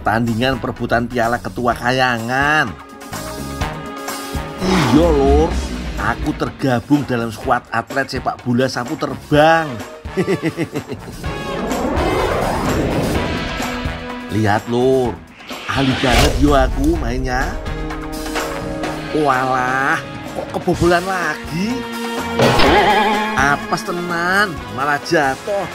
pertandingan perebutan piala ketua kayangan. Iya lur, aku tergabung dalam skuad atlet sepak bola sapu terbang. Lihat lur, ahli banget yo aku mainnya. Walah, kok kebobolan lagi? Apes tenan, malah jatuh.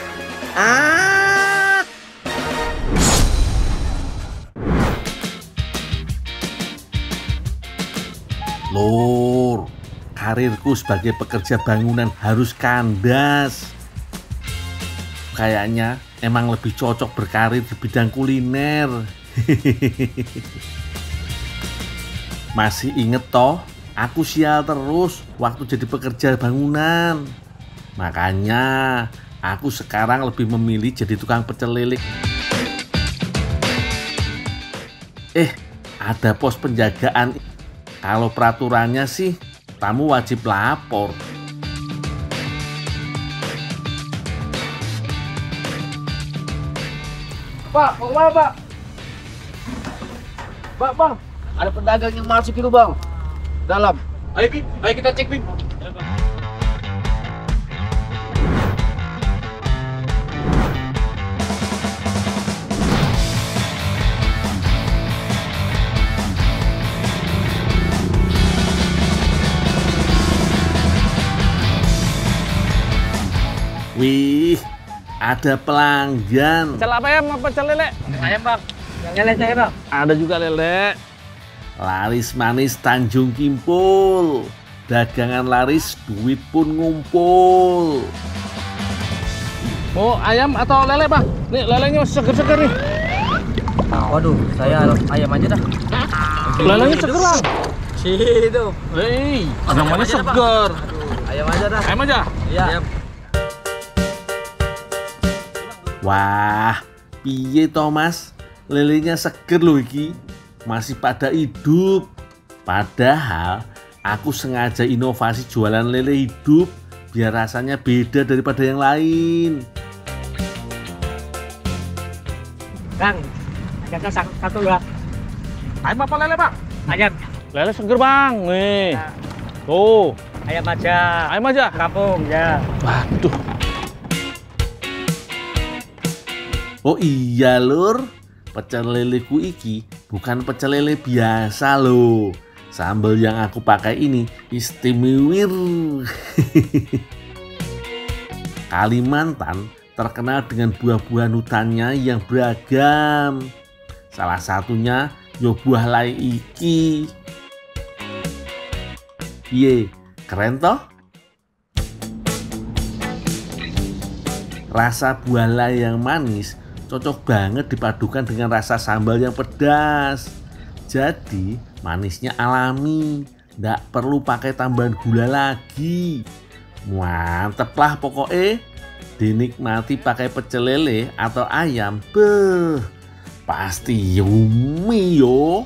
Lur, karirku sebagai pekerja bangunan harus kandas. Kayaknya emang lebih cocok berkarir di bidang kuliner. Masih inget toh, aku sial terus waktu jadi pekerja bangunan. Makanya aku sekarang lebih memilih jadi tukang pecel lele. Ada pos penjagaan. Kalau peraturannya sih, tamu wajib lapor. Pak, mau kemana Pak? Bang, ada pedagang yang masuk itu Bang. Dalam. Ayo Bim, ayo kita cek Bim. Wih, ada pelanggan. Pecel apa ya? Mau pecel lele? Ayam Bang. Yang lele saya Bang. Ada juga lele. Laris manis Tanjung Kimpul. Dagangan laris, duit pun ngumpul. Mau ayam atau lele, Bang? Nih, lelenya seger-seger nih. Waduh, saya ayam aja dah. Lelenya seger, Bang. Situ. Hei, namanya seger. Ayam aja dah. Ayam aja? Iya. Wah, piye Thomas? Lelenya seger loh iki. Masih pada hidup. Padahal aku sengaja inovasi jualan lele hidup biar rasanya beda daripada yang lain. Bang, ayamnya satu ya. Ayam apa lele, Bang? Ayam. Lele seger, Bang. Nih. Ya. Tuh. Ayam aja. Ayam aja? Kampung ya. Waduh. Oh iya lur, pecel leleku iki bukan pecel lele biasa loh. Sambal yang aku pakai ini istimewir. Kalimantan terkenal dengan buah-buahan hutannya yang beragam. Salah satunya yo buah lai iki. Ye, keren toh? Rasa buah lai yang manis cocok banget dipadukan dengan rasa sambal yang pedas. Jadi manisnya alami, nggak perlu pakai tambahan gula lagi. Mantep lah pokoknya. Dinikmati pakai pecel lele atau ayam, pasti yummy yo.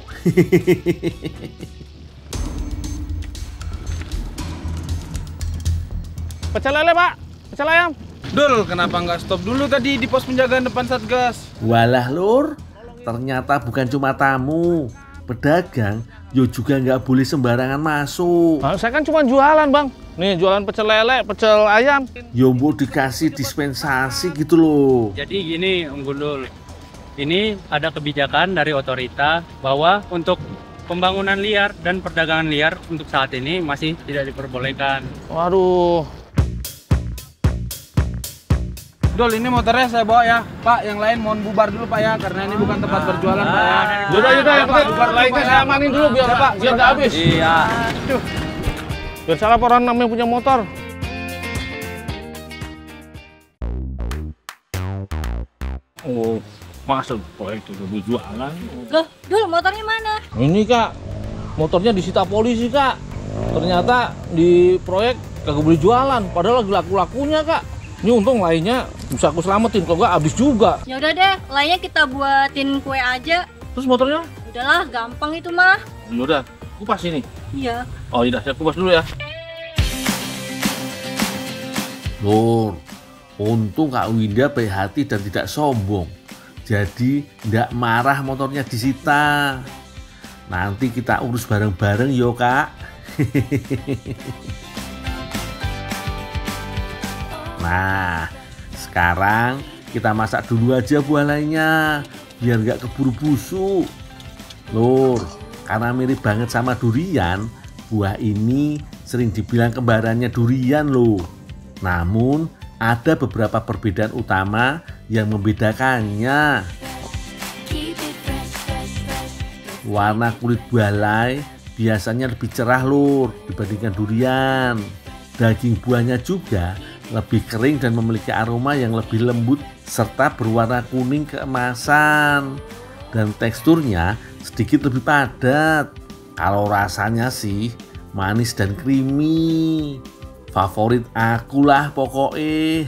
Pecel lele, Pak. Pecel ayam. Dul, kenapa nggak stop dulu tadi di pos penjagaan depan Satgas? Walah lur, ternyata bukan cuma tamu. Pedagang yo juga nggak boleh sembarangan masuk. Nah, saya kan cuma jualan, Bang. Nih, jualan pecel lele, pecel ayam. Yo mau dikasih dispensasi gitu loh. Jadi gini Om Gundul, ini ada kebijakan dari otorita bahwa untuk pembangunan liar dan perdagangan liar untuk saat ini masih tidak diperbolehkan. Waduh. Dul, ini motornya saya bawa ya. Pak, yang lain mohon bubar dulu Pak ya, karena ini bukan tempat berjualan Pak ya. Yaudah, yang penting lainnya saya amanin dulu biar nggak habis. Iya. Biar saya laporan namanya punya motor. Oh, masa proyek itu jualan? Loh, Dul, motornya mana? Ini Kak, motornya disita polisi Kak. Ternyata di proyek kagak boleh jualan, padahal lagi laku-lakunya Kak. Ini untung lainnya bisa aku selamatin, kalau nggak habis juga. Ya udah deh, lainnya kita buatin kue aja. Terus motornya? Udahlah, gampang itu mah. Udah, kupas ini. Iya. Oh iya, saya kupas dulu ya. Lur, untung Kak Winda baik hati dan tidak sombong. Jadi ndak marah motornya disita. Nanti kita urus bareng-bareng yo kak. Nah, sekarang kita masak dulu aja buah lainnya biar nggak keburu busuk. Lur, karena mirip banget sama durian, buah ini sering dibilang kembarannya durian loh. Namun ada beberapa perbedaan utama yang membedakannya. Warna kulit buah lai biasanya lebih cerah lur dibandingkan durian. Daging buahnya juga lebih kering dan memiliki aroma yang lebih lembut serta berwarna kuning keemasan. Dan teksturnya sedikit lebih padat. Kalau rasanya sih manis dan creamy. Favorit aku lah pokoknya.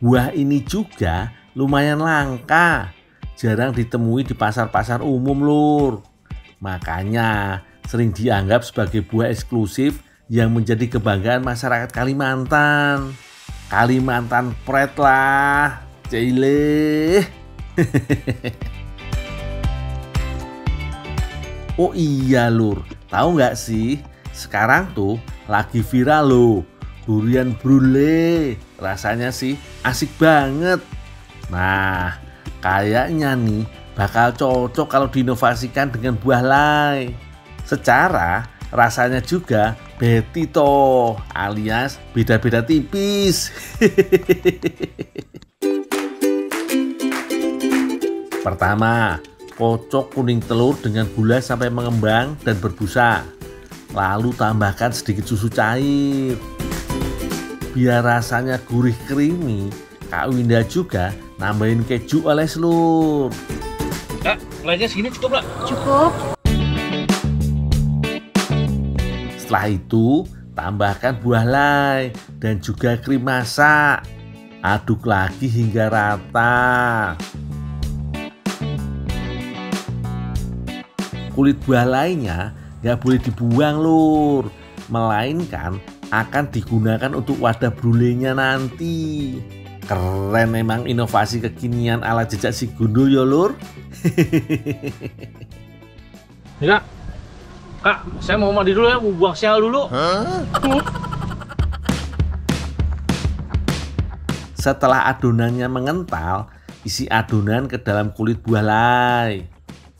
Buah ini juga lumayan langka. Jarang ditemui di pasar-pasar umum lur. Makanya sering dianggap sebagai buah eksklusif yang menjadi kebanggaan masyarakat Kalimantan. Kalimantan Pride lah, Cile. Oh iya lur, tahu nggak sih? Sekarang tuh lagi viral loh, durian brulee. Rasanya sih asik banget. Nah, kayaknya nih bakal cocok kalau diinovasikan dengan buah lai. Secara rasanya juga betito alias beda-beda tipis. Pertama, kocok kuning telur dengan gula sampai mengembang dan berbusa. Lalu tambahkan sedikit susu cair. Biar rasanya gurih creamy, Kak Winda juga nambahin keju oles lur. Kak, lainnya segini cukup lah. Cukup. Setelah itu, tambahkan buah lai dan juga krim masak. Aduk lagi hingga rata. Kulit buah lainnya nggak boleh dibuang lur, melainkan akan digunakan untuk wadah brulenya nanti. Keren emang inovasi kekinian ala jejak si gundul ya lur. Ya, Kak, saya mau mandi dulu ya, mau buang sial dulu. Setelah adonannya mengental, isi adonan ke dalam kulit buah lai.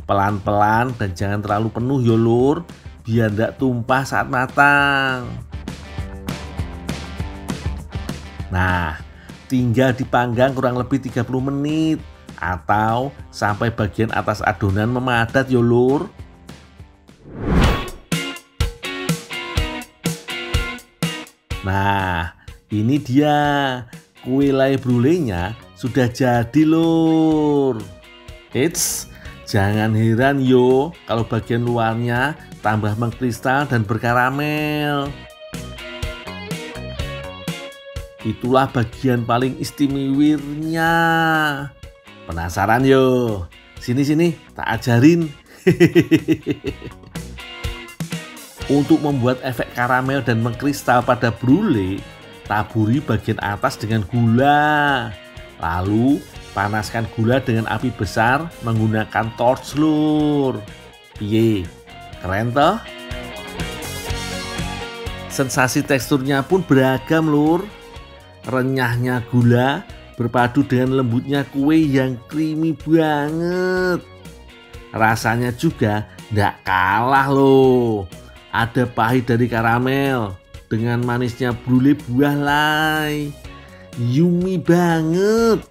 Pelan-pelan dan jangan terlalu penuh ya lur, biar tidak tumpah saat matang. Nah, tinggal dipanggang kurang lebih 30 menit atau sampai bagian atas adonan memadat ya lur. Nah, ini dia kue lai brulenya sudah jadi lur. Eits, jangan heran yo kalau bagian luarnya tambah mengkristal dan berkaramel. Itulah bagian paling istimewanya. Penasaran yo? Sini tak ajarin. Untuk membuat efek karamel dan mengkristal pada brulee, taburi bagian atas dengan gula. Lalu panaskan gula dengan api besar menggunakan torch lur. Piye? Keren toh? Sensasi teksturnya pun beragam lur. Renyahnya gula berpadu dengan lembutnya kue yang creamy banget. Rasanya juga nggak kalah loh. Ada pahit dari karamel dengan manisnya brulee buah lai. Yummy banget.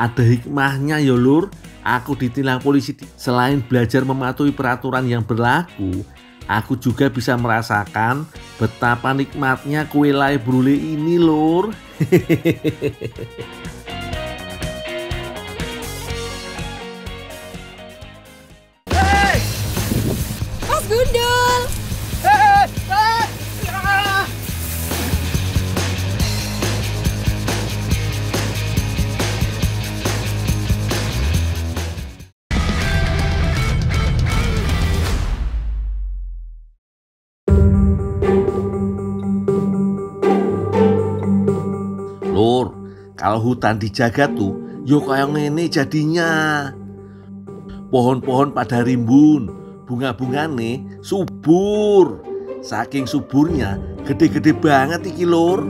Ada hikmahnya ya lur. Aku ditilang polisi. Selain belajar mematuhi peraturan yang berlaku, aku juga bisa merasakan betapa nikmatnya kue lai brulee ini lur. Mas Gundul. Kalau hutan dijaga tuh, yo kayak ngene jadinya. Pohon-pohon pada rimbun, bunga-bungane subur. Saking suburnya, gede-gede banget iki lur.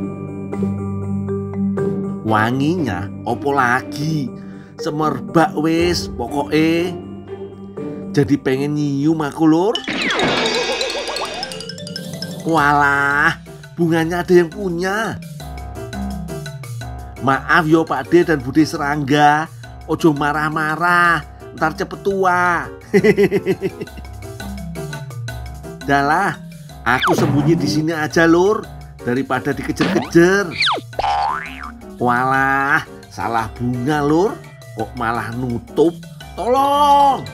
Wanginya opo lagi, semerbak wis pokoke. Jadi pengen nyium aku lur. Walah, bunganya ada yang punya. Maaf yo Pak D dan Bude Serangga, ojo marah-marah, ntar cepet tua. Dalah, aku sembunyi di sini aja lur, daripada dikejar-kejar. Walah, salah bunga lur, kok malah nutup. Tolong.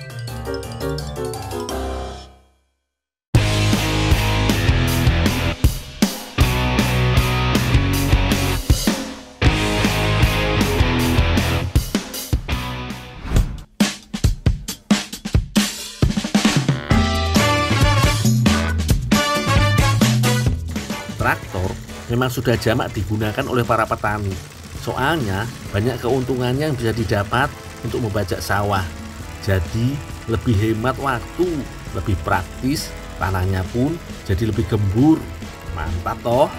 Traktor memang sudah jamak digunakan oleh para petani. Soalnya banyak keuntungannya yang bisa didapat untuk membajak sawah. Jadi lebih hemat waktu, lebih praktis, tanahnya pun jadi lebih gembur. Mantap toh.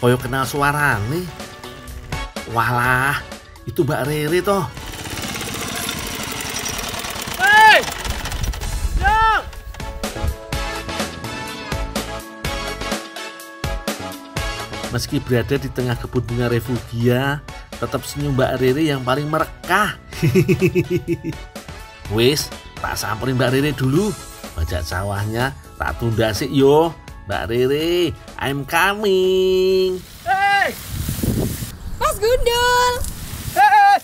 Koyo kenal suara nih. Walah, itu Mbak Rere toh. Hei! Jang! Meski berada di tengah kebun bunga refugia, tetap senyum Mbak Rere yang paling merekah. Wis, tak samperin Mbak Rere dulu. Bajak sawahnya tak tunda sih yo. Mbak Rere, I'm coming. Hei! Mas Gundul. Hei!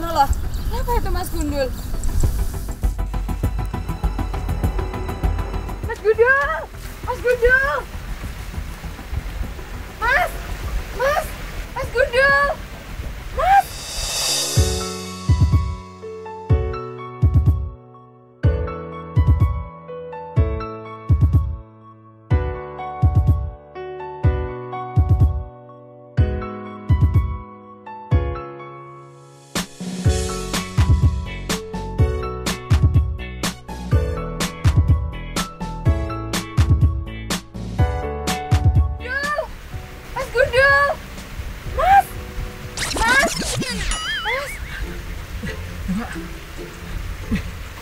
Loh, apa itu Mas Gundul? Mas Gundul! Mas Gundul! Mas! Mas! Mas Gundul! Mas!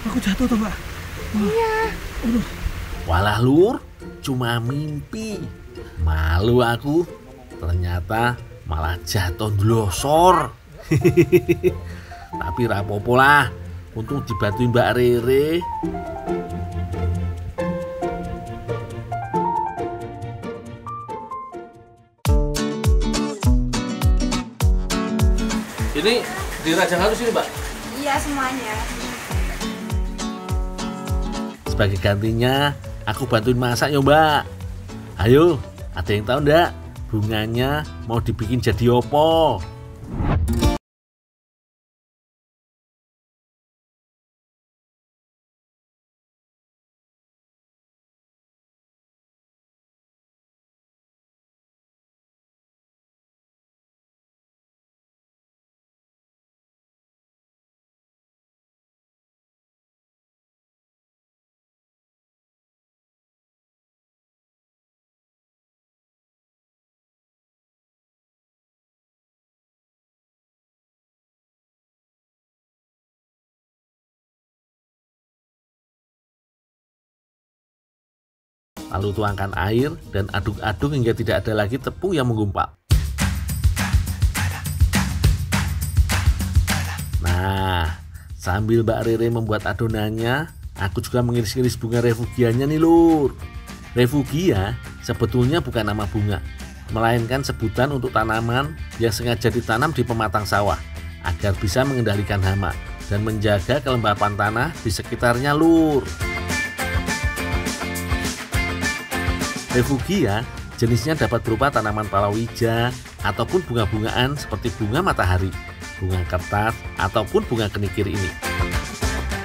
Aku jatuh tuh, Mbak. Iya. Walah lur, cuma mimpi. Malu aku, ternyata malah jatuh glosor. Tapi rapopo lah, untung dibantuin Mbak Rere. Ini di Raja Halus ini, Mbak? Iya semuanya. Sebagai gantinya, aku bantuin masak ya Mbak. Ayo, ada yang tahu ndak bunganya mau dibikin jadi opo? Lalu tuangkan air dan aduk-aduk hingga tidak ada lagi tepung yang menggumpal. Nah, sambil Mbak Rere membuat adonannya, aku juga mengiris-iris bunga refugianya nih lur. Refugia sebetulnya bukan nama bunga, melainkan sebutan untuk tanaman yang sengaja ditanam di pematang sawah agar bisa mengendalikan hama dan menjaga kelembapan tanah di sekitarnya, Lur. Refugia jenisnya dapat berupa tanaman palawija ataupun bunga-bungaan seperti bunga matahari, bunga kertas, ataupun bunga kenikir ini.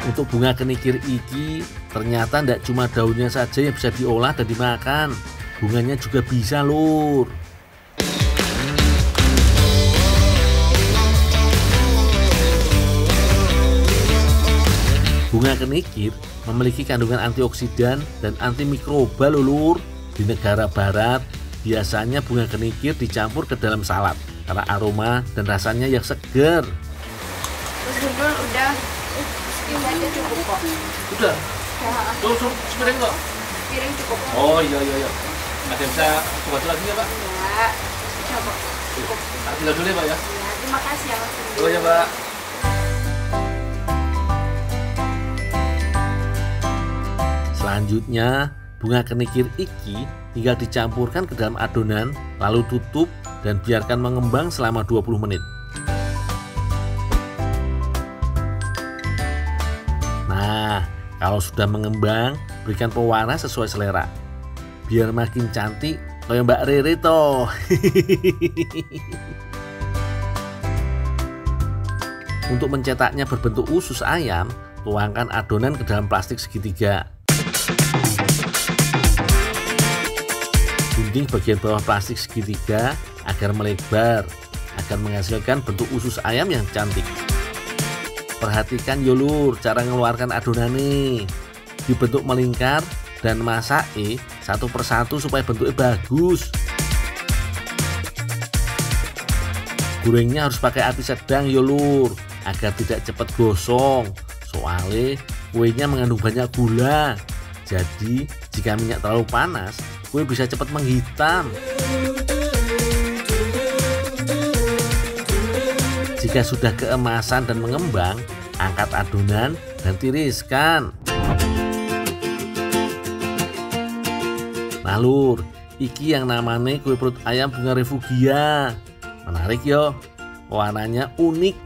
Untuk bunga kenikir iki ternyata tidak cuma daunnya saja yang bisa diolah dan dimakan, bunganya juga bisa, Lur. Bunga kenikir memiliki kandungan antioksidan dan antimikroba, Lur. Di negara barat, biasanya bunga kenikir dicampur ke dalam salad karena aroma dan rasanya yang segar. Mas Gundul udah. Semuanya cukup kok. Udah. Tuh, sepiring kok. Piring cukup. Oh iya. Ada yang bisa coba lagi ya, Pak? Ya, coba. Cukup. Tinggal dulu ya, Pak ya. Ya, terima kasih ya Mas Gundul. Oh ya, Pak. Selanjutnya, bunga kenikir iki tinggal dicampurkan ke dalam adonan, lalu tutup dan biarkan mengembang selama 20 menit. Nah, kalau sudah mengembang, berikan pewarna sesuai selera. Biar makin cantik kayak Mbak Rere toh. Untuk mencetaknya berbentuk usus ayam, tuangkan adonan ke dalam plastik segitiga. Gunting bagian bawah plastik segitiga agar melebar, agar menghasilkan bentuk usus ayam yang cantik. Perhatikan yo, Lur, cara mengeluarkan adonan nih. Dibentuk melingkar dan masak satu persatu supaya bentuknya bagus. Gorengnya harus pakai api sedang yo, Lur, agar tidak cepat gosong. Soalnya kuenya mengandung banyak gula. Jadi jika minyak terlalu panas, kue bisa cepat menghitam. Jika sudah keemasan dan mengembang, angkat adonan dan tiriskan. Nah, Lur, iki yang namanya kue perut ayam bunga refugia. Menarik yo, warnanya unik.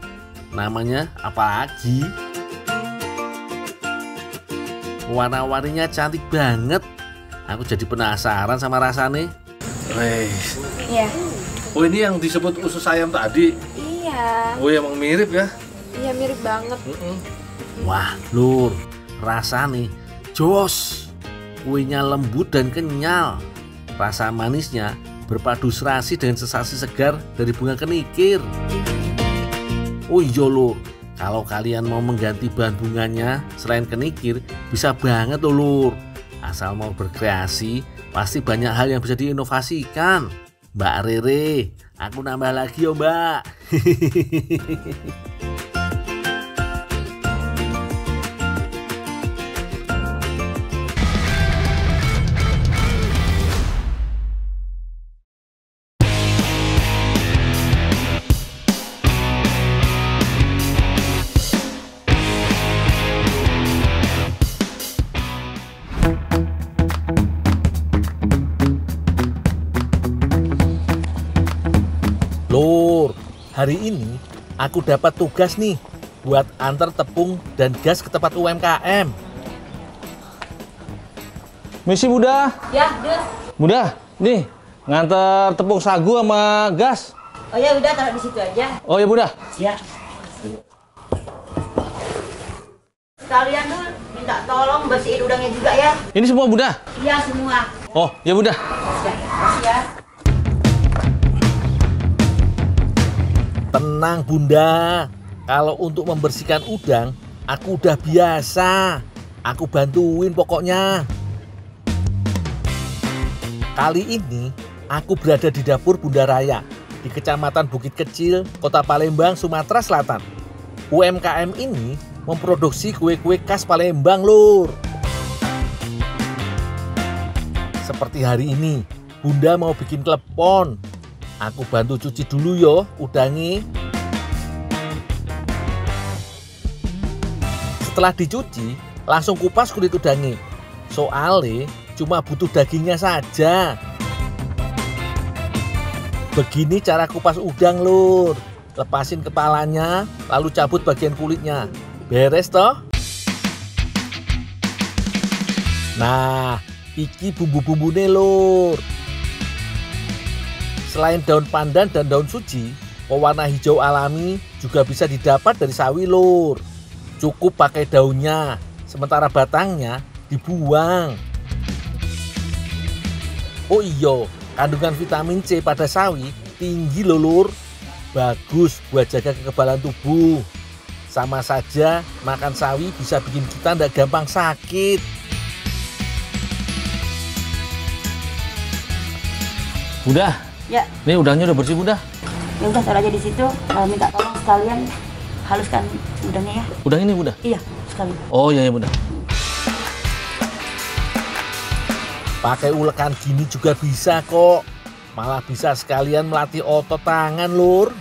Namanya apa lagi? Warna-warninya cantik banget. Aku jadi penasaran sama rasanya. Iya. Oh, ini yang disebut usus ayam tadi. Iya. Oh, emang mirip ya. Iya, mirip banget. Wah, Lur, rasanya jos. Kuenya lembut dan kenyal. Rasa manisnya berpadu serasi dengan sensasi segar dari bunga kenikir. Oh iya, Lur, kalau kalian mau mengganti bahan bunganya selain kenikir, bisa banget loh, Lur. Asal mau berkreasi, pasti banyak hal yang bisa diinovasikan. Mbak Rere, aku nambah lagi yo, Mbak. Lur, hari ini aku dapat tugas nih buat antar tepung dan gas ke tempat UMKM. Misi Bunda. Ya, udah. Bunda, nih nganter tepung sagu sama gas. Oh ya udah, taruh di situ aja. Oh ya, Bunda. Ya. Sekalian tuh minta tolong bersihin udangnya juga ya. Ini semua, Bunda? Iya, semua. Oh, ya, Bunda. Ya, makasih ya. Tenang, Bunda. Kalau untuk membersihkan udang, aku udah biasa. Aku bantuin pokoknya. Kali ini aku berada di dapur Bunda Raya di Kecamatan Bukit Kecil, Kota Palembang, Sumatera Selatan. UMKM ini memproduksi kue-kue khas Palembang, Lur. Seperti hari ini, Bunda mau bikin klepon. Aku bantu cuci dulu yo udangnya. Setelah dicuci, langsung kupas kulit udangnya. Soalnya cuma butuh dagingnya saja. Begini cara kupas udang, Lur. Lepasin kepalanya, lalu cabut bagian kulitnya. Beres toh? Nah, iki bumbu-bumbune lur. Selain daun pandan dan daun suji, pewarna hijau alami juga bisa didapat dari sawi lur. Cukup pakai daunnya, sementara batangnya dibuang. Oh iya, kandungan vitamin C pada sawi tinggi loh lur. Bagus buat jaga kekebalan tubuh. Sama saja makan sawi bisa bikin kita tidak gampang sakit. Bunda, Ya, ini udangnya udah bersih Bunda. ya udah taruh aja di situ. Minta tolong sekalian haluskan udangnya ya. Udang ini Bunda? Iya, sekalian. Oh iya Bunda. Pakai ulekan gini juga bisa kok. Malah bisa sekalian melatih otot tangan lur.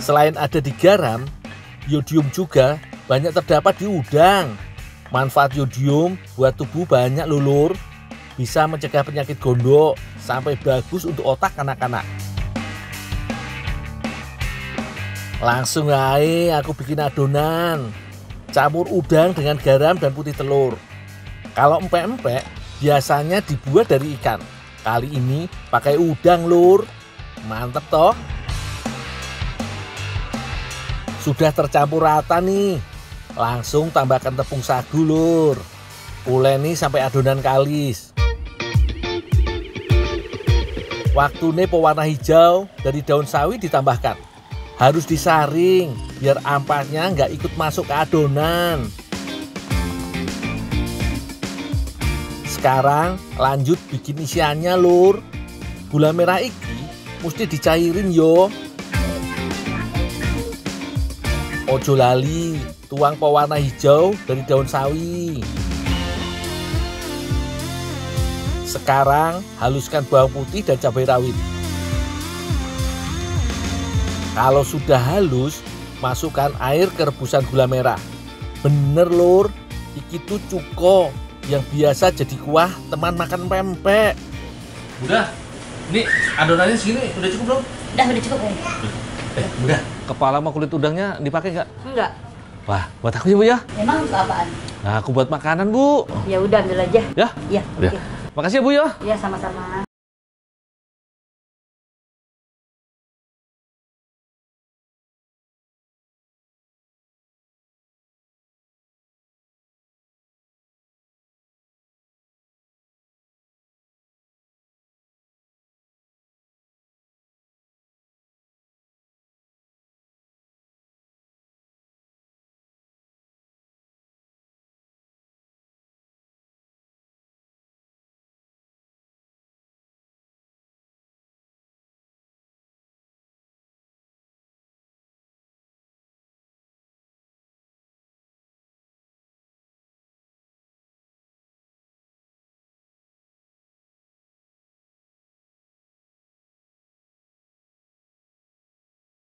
Selain ada di garam, yodium juga banyak terdapat di udang. Manfaat yodium buat tubuh banyak loh lur. Bisa mencegah penyakit gondok, sampai bagus untuk otak anak-anak. Langsung aja aku bikin adonan. Campur udang dengan garam dan putih telur. Kalau empek-empek biasanya dibuat dari ikan. Kali ini pakai udang lur. Mantep toh. Sudah tercampur rata nih. Langsung tambahkan tepung sagu lur. Uleni sampai adonan kalis. Waktunya pewarna hijau dari daun sawi ditambahkan. Harus disaring biar ampasnya nggak ikut masuk ke adonan. Sekarang lanjut bikin isiannya lur. Gula merah iki mesti dicairin yo. Ojo lali tuang pewarna hijau dari daun sawi. Sekarang haluskan bawang putih dan cabai rawit. Kalau sudah halus, masukkan air ke rebusan gula merah. Bener lur, iki tuh cuko yang biasa jadi kuah teman makan pempek. Bunda, ini adonannya segini udah cukup belum? Udah cukup ya. Bunda, kepala sama kulit udangnya dipakai nggak? Enggak. Wah, buat aku ya Bu ya. Memang untuk apaan? Nah, aku buat makanan Bu. Ya udah ambil aja. Ya? Iya. Ya. Oke. Makasih ya Bu ya. Iya, sama-sama.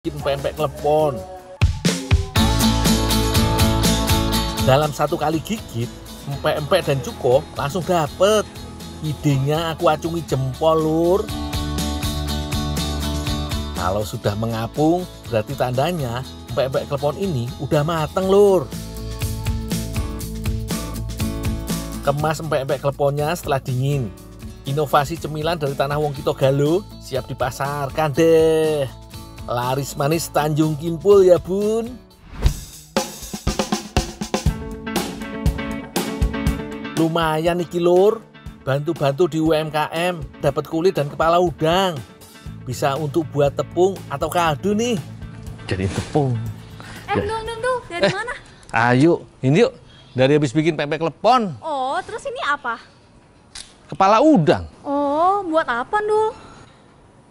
Bikin pempek klepon. Dalam satu kali gigit, empek-empek dan cuko langsung dapet. Idenya aku acungi jempol lur. Kalau sudah mengapung, berarti tandanya empek-empek klepon ini udah mateng lur. Kemas empek-empek kleponnya setelah dingin. Inovasi cemilan dari tanah wong kita Galo siap dipasarkan deh. Laris manis Tanjung Kimpul ya bun. Lumayan nih lur, bantu-bantu di UMKM, dapat kulit dan kepala udang. Bisa untuk buat tepung atau kaldu nih. Jadi tepung. Dul, dari mana? Ayo, ini yuk. Dari habis bikin pempek klepon, Oh, terus ini apa? kepala udang. Oh, buat apa, Dul?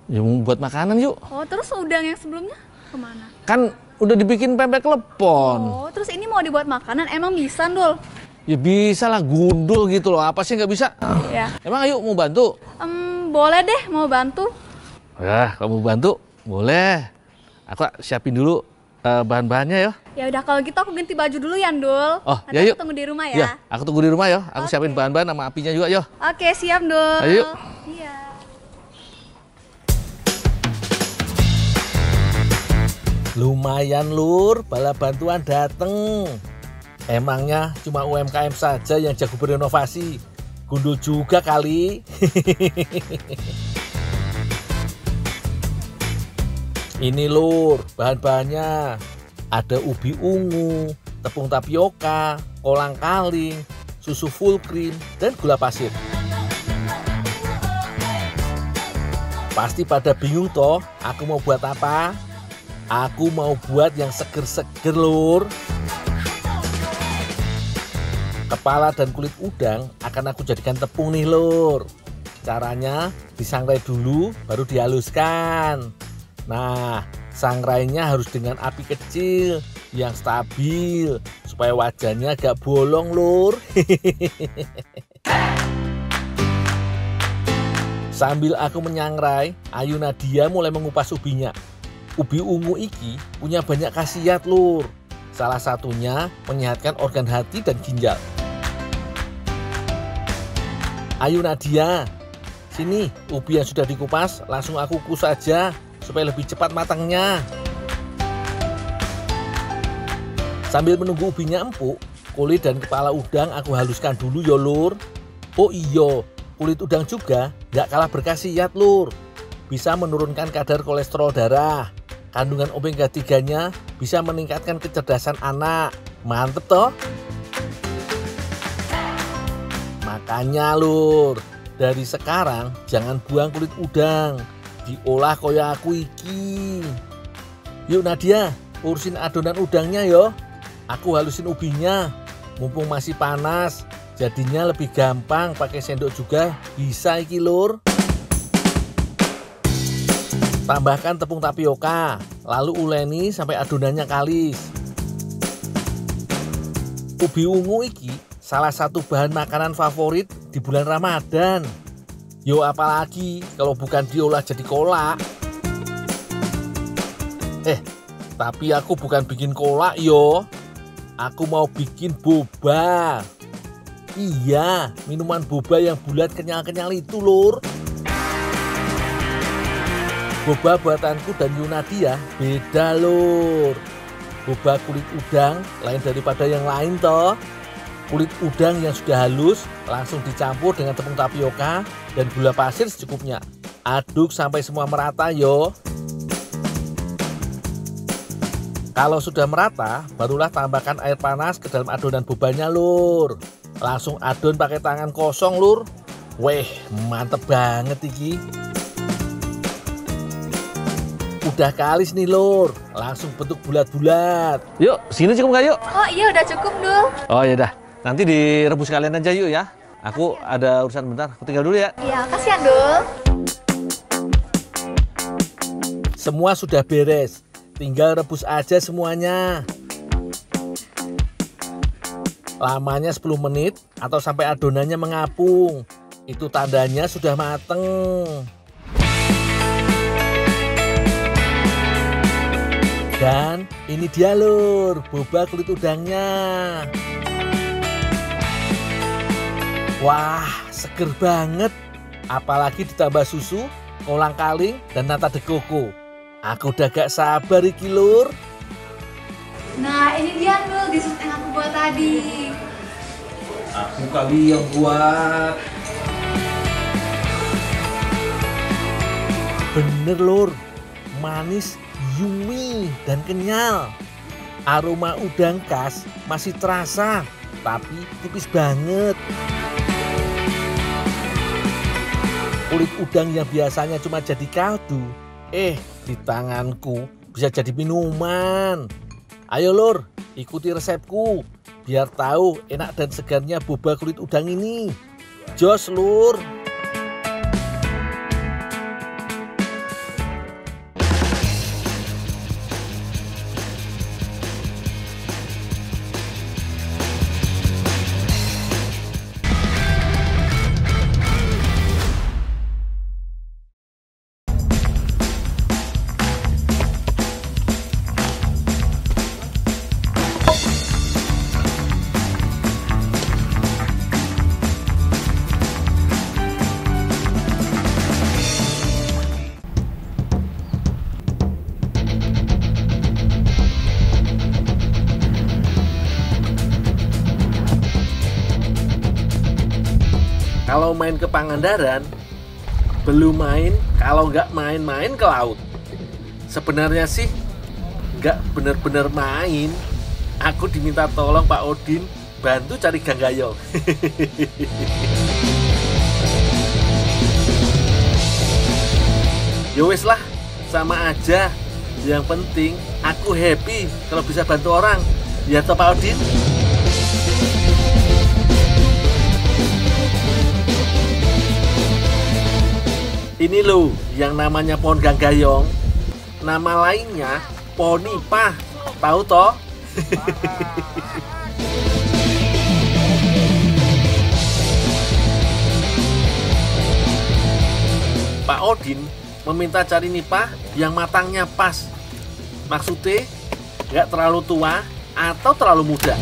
Ya mau buat makanan yuk. Oh, terus udang yang sebelumnya kemana? Kan udah dibikin pempek klepon. Oh, terus ini mau dibuat makanan, emang bisa, Dul? Ya bisa lah, gundul gitu loh. Apa sih nggak bisa? Ya. Emang ayo mau bantu? Boleh deh, mau bantu. Ya, kamu bantu? Boleh. Aku siapin dulu bahan-bahannya ya. Ya udah, kalau gitu aku ganti baju dulu ya, Dul. Oh, Nanti ya yuk. aku tunggu di rumah ya. Ya, aku tunggu di rumah ya. Aku Oke. siapin bahan-bahan sama apinya juga ya. Oke, siap, Dul. Ayo yuk. Iya. Lumayan lur, bala bantuan dateng. Emangnya cuma UMKM saja yang jago berinovasi? Gundul juga kali. Ini lur, bahan-bahannya. Ada ubi ungu, tepung tapioka, kolang kaling, susu full cream, dan gula pasir. Pasti pada bingung toh, aku mau buat apa? Aku mau buat yang seger-seger lur. Kepala dan kulit udang akan aku jadikan tepung nih lur. Caranya disangrai dulu baru dihaluskan. Nah, sangrainya harus dengan api kecil yang stabil supaya wajannya gak bolong lur. Sambil aku menyangrai, Ayu Nadia mulai mengupas ubinya. Ubi ungu iki punya banyak khasiat lur. Salah satunya menyehatkan organ hati dan ginjal. Ayu Nadia, sini ubi yang sudah dikupas langsung aku kukus saja supaya lebih cepat matangnya. Sambil menunggu ubinya empuk, kulit dan kepala udang aku haluskan dulu ya lur. Oh iya, kulit udang juga gak kalah berkhasiat lur. Bisa menurunkan kadar kolesterol darah. Kandungan omega 3-nya bisa meningkatkan kecerdasan anak. Mantep toh? Makanya lur, dari sekarang jangan buang kulit udang. Diolah koyo aku iki. Yuk Nadia, urusin adonan udangnya yo. Aku halusin ubinya. Mumpung masih panas, jadinya lebih gampang pakai sendok juga bisa iki lur. Tambahkan tepung tapioka, lalu uleni sampai adonannya kalis. Ubi ungu iki salah satu bahan makanan favorit di bulan Ramadan. Yo apalagi kalau bukan diolah jadi kolak. Tapi aku bukan bikin kolak yo. Aku mau bikin boba. Iya, minuman boba yang bulat kenyal-kenyal itu lur. Boba buatanku dan Yunadia beda lur. Boba kulit udang lain daripada yang lain toh. Kulit udang yang sudah halus langsung dicampur dengan tepung tapioka dan gula pasir secukupnya. Aduk sampai semua merata yo. Kalau sudah merata, barulah tambahkan air panas ke dalam adonan bobanya lur. Langsung adon pakai tangan kosong lur. Weh, mantep banget iki. Udah kalis nih lur, langsung bentuk bulat-bulat. Yuk, sini cukup gak yuk? Oh iya udah cukup Dul. Oh ya dah, nanti direbus kalian aja yuk ya. Aku ada urusan bentar, aku tinggal dulu ya. Iya kasihan Dul. Semua sudah beres, tinggal rebus aja semuanya. Lamanya 10 menit atau sampai adonannya mengapung. Itu tandanya sudah mateng. Dan ini dia lur, boba kulit udangnya. Wah, seger banget. Apalagi ditambah susu, kolang kaling, dan nata de coco. Aku udah gak sabar iki lur. Nah ini dia Dul, dessert yang aku buat tadi. Aku kali yang buat. Bener lur, manis, yummy, dan kenyal. Aroma udang khas masih terasa, tapi tipis banget. Kulit udang yang biasanya cuma jadi kaldu, di tanganku bisa jadi minuman. Ayo lur, ikuti resepku biar tahu enak dan segarnya boba kulit udang ini. Jos lur. kalau main ke Pangandaran, belum main kalau nggak main-main ke laut. Sebenarnya sih nggak bener-bener main. Aku diminta tolong Pak Odin bantu cari Ganggayong. Yowes lah, sama aja. Yang penting aku happy kalau bisa bantu orang. Ya toh Pak Odin? Ini loh yang namanya pohon Ganggayong. Nama lainnya pohon nipah. Tahu toh? Pak Odin meminta cari nipah yang matangnya pas. Maksudnya nggak terlalu tua atau terlalu muda.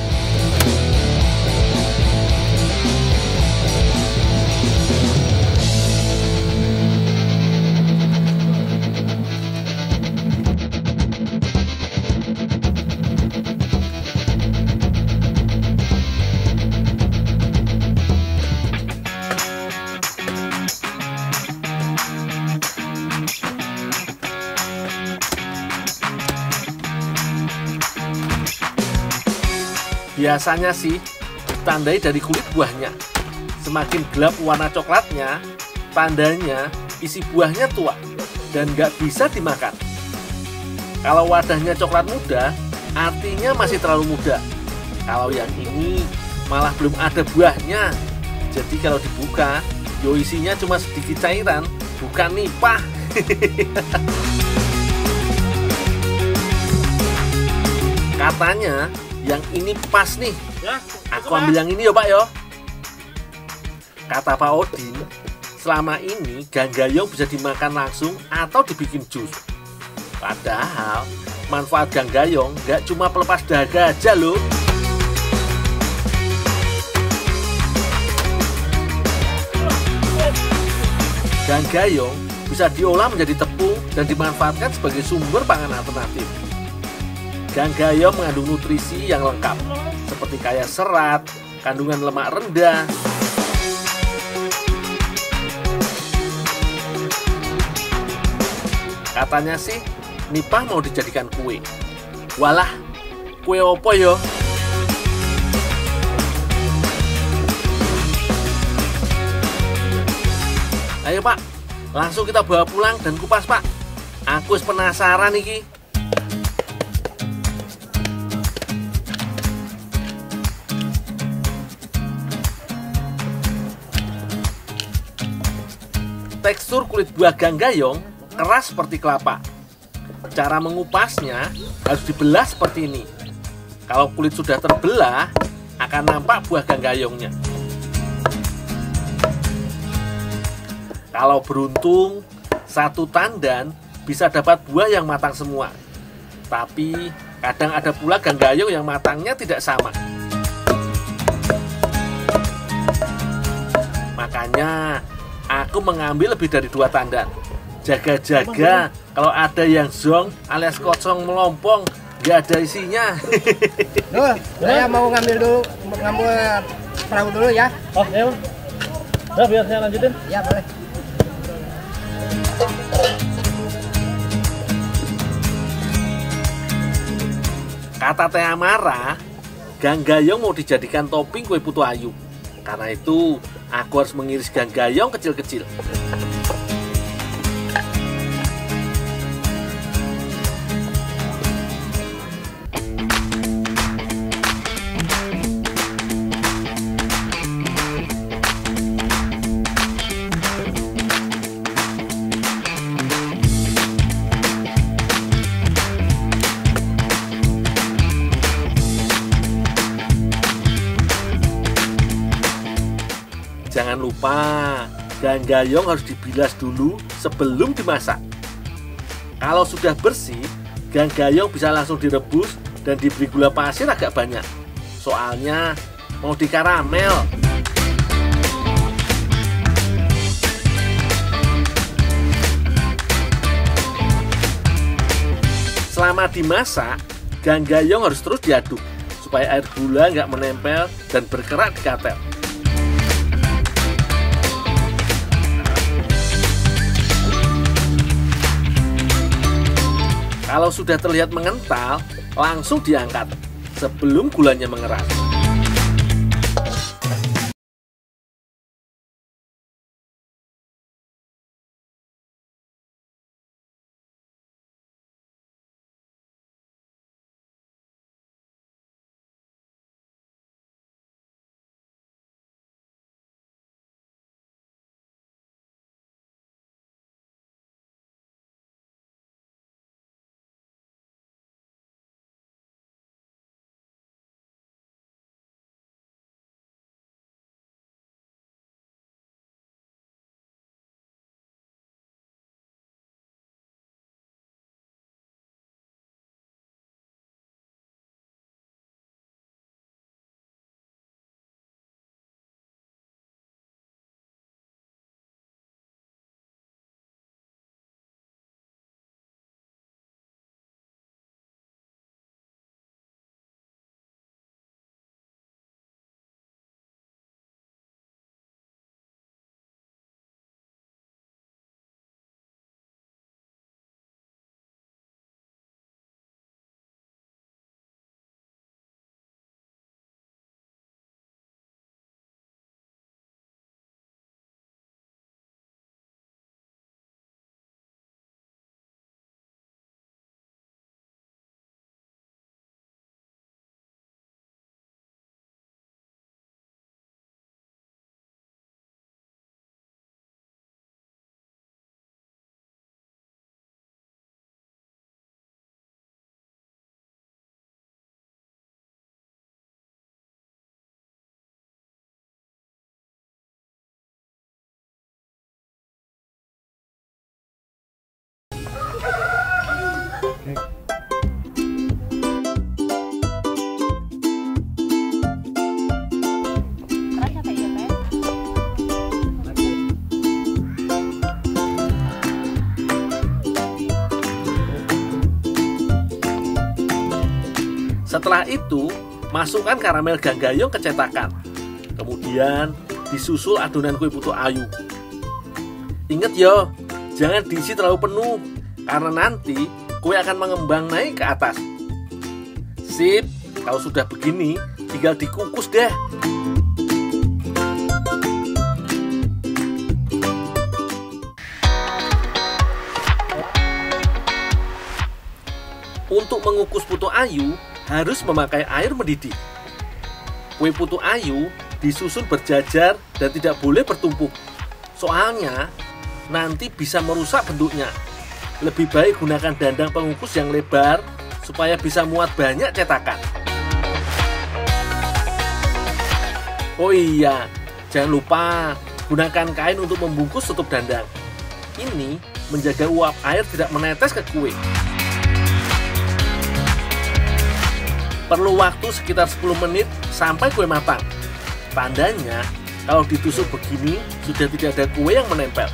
Biasanya sih ditandai dari kulit buahnya. Semakin gelap warna coklatnya, tandanya isi buahnya tua dan nggak bisa dimakan. Kalau wadahnya coklat muda, artinya masih terlalu muda. Kalau yang ini malah belum ada buahnya. Jadi kalau dibuka, isinya cuma sedikit cairan, bukan nipah. Katanya yang ini pas nih. Aku ambil yang ini ya Pak yo. Kata Pak Odin, selama ini Ganggayong bisa dimakan langsung atau dibikin jus. Padahal manfaat Ganggayong nggak cuma pelepas dahaga aja loh. Ganggayong bisa diolah menjadi tepung dan dimanfaatkan sebagai sumber pangan alternatif. Ganggayong mengandung nutrisi yang lengkap, seperti kaya serat, kandungan lemak rendah, katanya sih nipah mau dijadikan kue. Walah, kue opo yo? Ayo Pak, langsung kita bawa pulang dan kupas Pak. Aku penasaran iki. Tekstur kulit buah Ganggayong keras seperti kelapa. Cara mengupasnya harus dibelah seperti ini. Kalau kulit sudah terbelah, akan nampak buah Ganggayongnya. Kalau beruntung, satu tandan bisa dapat buah yang matang semua. Tapi kadang ada pula Ganggayong yang matangnya tidak sama. Makanya aku mengambil lebih dari 2 tandan. Jaga-jaga kalau ada yang zong alias kosong melompong, nggak ada isinya. Duh, saya mau ngambil perahu dulu ya. Oh ya, udah biar saya lanjutin. Ya boleh. Kata Teh Amara, Ganggayong mau dijadikan topping kue putu ayu. Karena itu aku harus mengiris Ganggayong kecil-kecil. Jangan lupa, Ganggayong harus dibilas dulu sebelum dimasak. Kalau sudah bersih, Ganggayong bisa langsung direbus dan diberi gula pasir agak banyak. Soalnya mau dikaramel. Selama dimasak, Ganggayong harus terus diaduk supaya air gula nggak menempel dan berkerak di katel. Kalau sudah terlihat mengental, langsung diangkat sebelum gulanya mengeras. Setelah itu, masukkan karamel ganggayong ke cetakan. Kemudian disusul adonan kue putu ayu. Ingat yo, jangan diisi terlalu penuh, karena nanti kue akan mengembang naik ke atas. Sip, kalau sudah begini, tinggal dikukus deh. Untuk mengukus putu ayu, harus memakai air mendidih. Kue putu ayu disusun berjajar dan tidak boleh bertumpuk. Soalnya nanti bisa merusak bentuknya. Lebih baik gunakan dandang pengukus yang lebar supaya bisa muat banyak cetakan. Oh iya, jangan lupa gunakan kain untuk membungkus tutup dandang. Ini menjaga uap air tidak menetes ke kue. Perlu waktu sekitar 10 menit sampai kue matang. Tandanya, kalau ditusuk begini, sudah tidak ada kue yang menempel.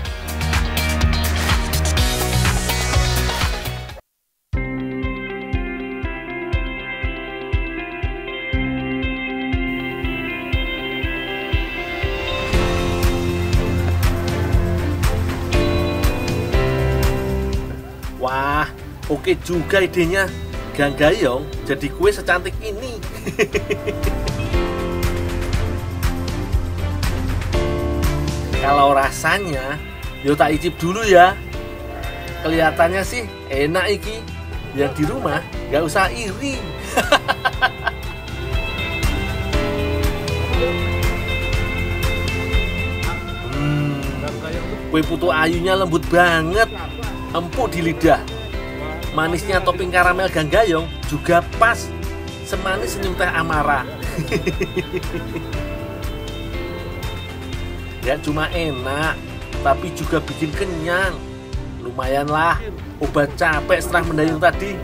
Wah, oke juga idenya. Ganggayong jadi kue secantik ini. Kalau rasanya, yo tak icip dulu ya. Kelihatannya sih enak iki. Yang di rumah gak usah iri. Kue putu ayunya lembut banget, empuk di lidah. Manisnya topping karamel ganggayong juga pas, semanis senyum teh Amara. Gak cuma enak, tapi juga bikin kenyang. Lumayanlah obat capek setelah mendayung tadi.